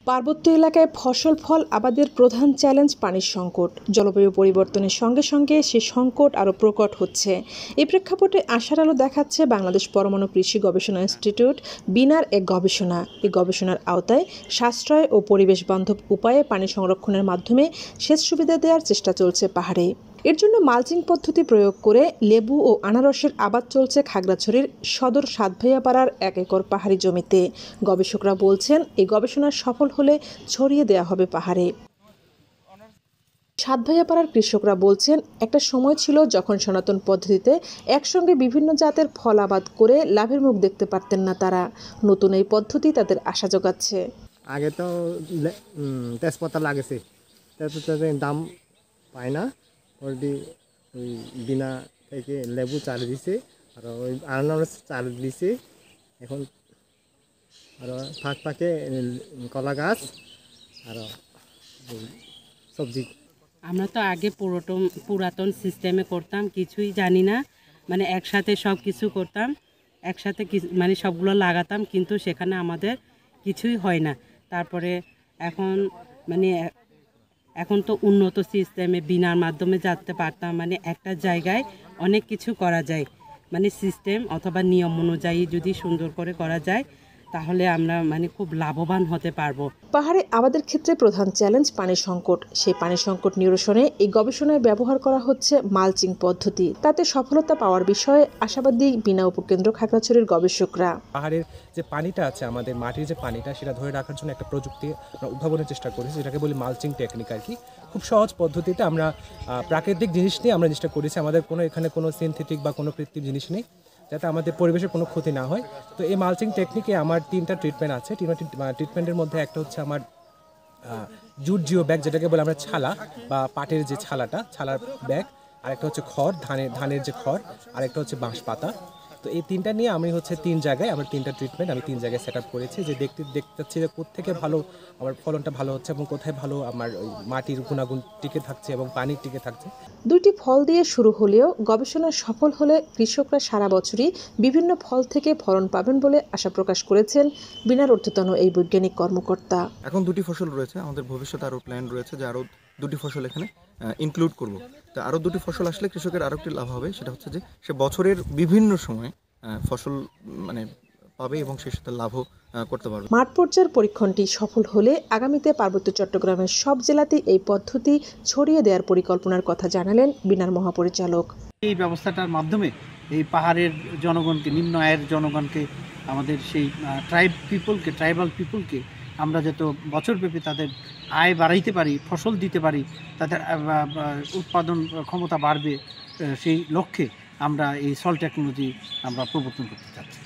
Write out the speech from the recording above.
পার্বত্য এলাকায় ফসল ফল আবাদের প্রধান চ্যালেঞ্জ পানির সংকট। জলবায়ু পরিবর্তনের সঙ্গে সঙ্গে সে সংকট আরও প্রকট হচ্ছে। এই প্রেক্ষাপটে আশার আলো দেখাচ্ছে বাংলাদেশ পরমাণু কৃষি গবেষণা ইনস্টিটিউট বিনার এক গবেষণা। এই গবেষণার আওতায় সাশ্রয় ও পরিবেশ বান্ধব উপায়ে পানি সংরক্ষণের মাধ্যমে সেচ সুবিধা দেওয়ার চেষ্টা চলছে পাহাড়ে। এর জন্য মালচিং পদ্ধতি প্রয়োগ করে লেবু ও আনারসের আবাদ চলছে খাগড়াছড়ির সদর সাতভাইয়াপাড়ার 1 একর পাহাড়ি জমিতে। গবেষকরা বলছেন এই গবেষণা সফল হলে ছড়িয়ে দেওয়া হবে পাহাড়ে। সাতভাইয়াপাড়ার কৃষকরা বলছেন একটা সময় ছিল যখন সনাতন পদ্ধতিতে একসঙ্গে বিভিন্ন জাতের ফল আবাদ করে লাভের মুখ দেখতে পারতেন না তারা। নতুন এই পদ্ধতি তাদের আশা যোগাচ্ছে। আগে তো তেজপাতা লাগেছে, দাম পায় না, অলরেডি ওই বিনা থেকে লেবু চাল দিছে আর ওই আনারস চাল দিছে। এখন আর ফাঁক ফাঁকে কলা গাছ আর সবজি। আমরা তো আগে পুরাতন সিস্টেমে করতাম, কিছুই জানি না, মানে একসাথে সব কিছু করতাম, একসাথে মানে সবগুলো লাগাতাম, কিন্তু সেখানে আমাদের কিছুই হয় না। তারপরে এখন তো উন্নত সিস্টেমে বিনার মাধ্যমে যেতে পারতাম, মানে একটা জায়গায় অনেক কিছু করা যায়, মানে সিস্টেম অথবা নিয়ম অনুযায়ী যদি সুন্দর করে করা যায় তাহলে আমরা খুব লাভবান হতে পারবো। পাহাড়ে আবাদের ক্ষেত্রে প্রধান চ্যালেঞ্জ পানি সংকট। সেই পানি সংকট নিরসনে এই গবেষণায় ব্যবহার করা হচ্ছে মালচিং পদ্ধতি। তাতে সফলতা পাওয়ার বিষয়ে আশাবাদী বিনা উপকেন্দ্র খাগড়াছড়ির গবেষকরা। পাহাড়ের যে পানিটা আছে, আমাদের মাটির যে পানিটা, সেটা ধরে রাখার জন্য একটা প্রযুক্তি আমরা উদ্ভাবনের চেষ্টা করেছি, যেটাকে বলি মালচিং টেকনিক আর কি। খুব সহজ পদ্ধতিতে আমরা প্রাকৃতিক জিনিস নিয়ে আমরা জিনিসটা করেছি। আমাদের এখানে কোনো সিনথেটিক বা কোনো কৃত্রিম জিনিস নেই, যাতে আমাদের পরিবেশের কোনো ক্ষতি না হয়। তো এই মালচিং টেকনিকে আমার 3টা ট্রিটমেন্ট আছে। ট্রিটমেন্টের মধ্যে একটা হচ্ছে আমার জুট জিও ব্যাগ, যেটাকে বলে আমরা ছালা বা পাটের যে ছালার ব্যাগ, আরেকটা হচ্ছে খড়, ধানের যে খড়, আরেকটা হচ্ছে বাঁশ পাতা। তো এই 3টা নিয়ে আমি হচ্ছে 3 জায়গায় আমার 3টা ট্রিটমেন্ট আমি 3 জায়গায় সেট আপ করেছি, যে দেখতে চাচ্ছি যে কোত্থেকে ভালো আমার ফলনটা ভালো হচ্ছে এবং কোথায় ভালো আমার ওই মাটির গুণাগুণ টিকে থাকছে এবং পানি টিকে থাকছে। 2টি ফল দিয়ে শুরু হলেও গবেষণা সফল হলে কৃষকরা সারা বছরই বিভিন্ন ফল থেকে ফলন পাবেন বলে আশা প্রকাশ করেছেন বিনার ঊর্ধ্বতন এই বৈজ্ঞানিক কর্মকর্তা। এখন 2টি ফসল রয়েছে, আমাদের ভবিষ্যতে আরও প্ল্যান রয়েছে যে আরও 2টি ফসল এখানে ইনক্লুড করব। তো আরও 2টি ফসল আসলে কৃষকের আরও একটি লাভ হবে, সেটা হচ্ছে যে সে বছরের বিভিন্ন সময় ফসল পাবে এবং সে সাথে লাভও করতে পারবে। মাঠ পর্যায়ের পরীক্ষণটি সফল হলে আগামীতে পার্বত্য চট্টগ্রামের সব জেলাতেই এই পদ্ধতি ছড়িয়ে দেওয়ার পরিকল্পনার কথা জানালেন বিনার মহাপরিচালক। এই ব্যবস্থাটার মাধ্যমে এই পাহাড়ের জনগণকে, নিম্ন আয়ের জনগণকে, আমাদের সেই ট্রাইবাল পিপলকে আমরা যত বছরব্যাপী তাদের আয় বাড়াইতে পারি, ফসল দিতে পারি, তাদের উৎপাদন ক্ষমতা বাড়বে, সেই লক্ষ্যে আমরা এই সল টেকনোলজি আমরা প্রবর্তন করতে চাচ্ছি।